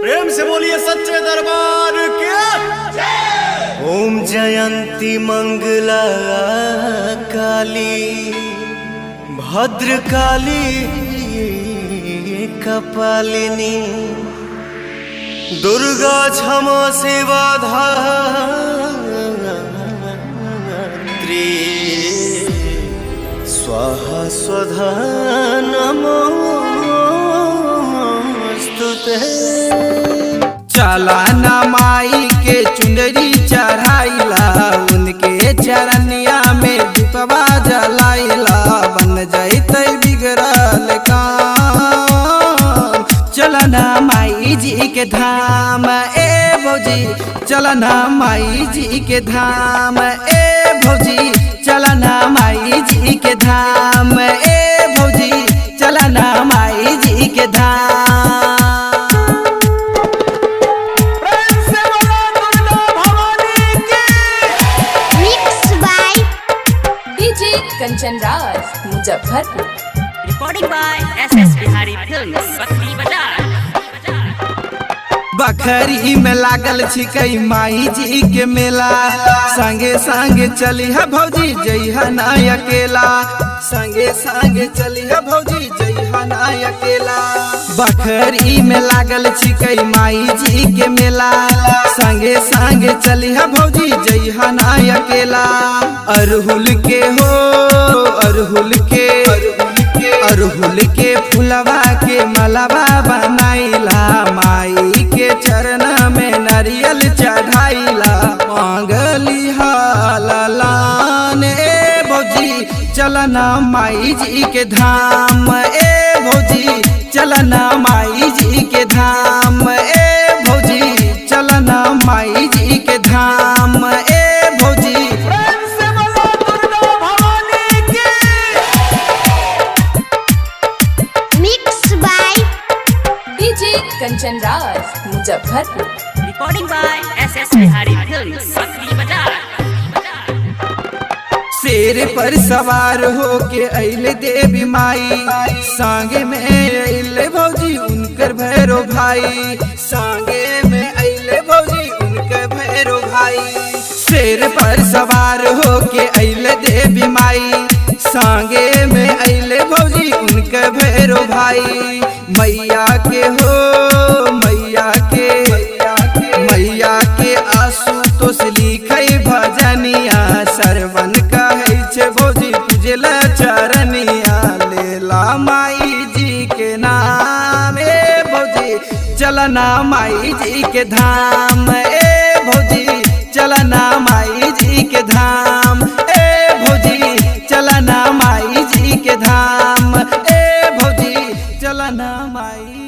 प्रेम से बोलिए सच्चे दरबार के। ओम जयंती मंगला काली भद्र काली कपालिनी दुर्गा क्षमा सेवा धात्री स्वाहा स्वधा नमोस्तुते। चला ना माई के चुनरी चढ़ाइला उनके चरनिया में दीपवा जलाइला बन जैते बिगड़ल काम। चला ना माई जी के धाम ए भौजी चला ना माई जी के धाम ए भौजी चला ना माई जी के धाम ए भौजी चला ना माई जी के धाम। Kanchan Raj Muzaffarpur. Recording by SS Bihari films Bakhri Bazar. Bakhri में लागल छिकै माई जी के मेला संगे संगे चली है भौजी जइहा ना अकेला संगे संगे चली है भौजी जइहा ना अकेला। बखरी में लागल छिकै माई जी के मेला संगे संगे चली है भौजी जइहा ना अकेला। अरहुल के हो अरहुल के फुलवा के मलबा बनाइला माई के चरण में नारियल चढ़ाइला मांगली हालान ए भौजी चलना माई जी के धाम ए भौजी चलना माई जी के धाम ए भौजी चलना माई जी के धाम ए भौजी। Kanchan Raj Muzaffarpur. Recording by SS Bihari films Bakhri Bazar. शेर पर सवार हो के अइले देवी माई संगे में अइले भौजी उनकर भैरो भाई संगे में अइले भौजी उनकर भैरो भाई। शेर पर सवार हो के अइले देवी माई संगे में अइले भौजी उनकर भैरो भाई। मैया के हो मैया के आंसू तो से लिखै भजनिया सरवन कहै छे भौजी पूजला चरनिया लेला माई जी के नाम ए भौजी चलना माई जी के धाम ए भौजी चलना माई जी के धाम ए भौजी चलना माई जी के धाम ए भौजी चलना माई।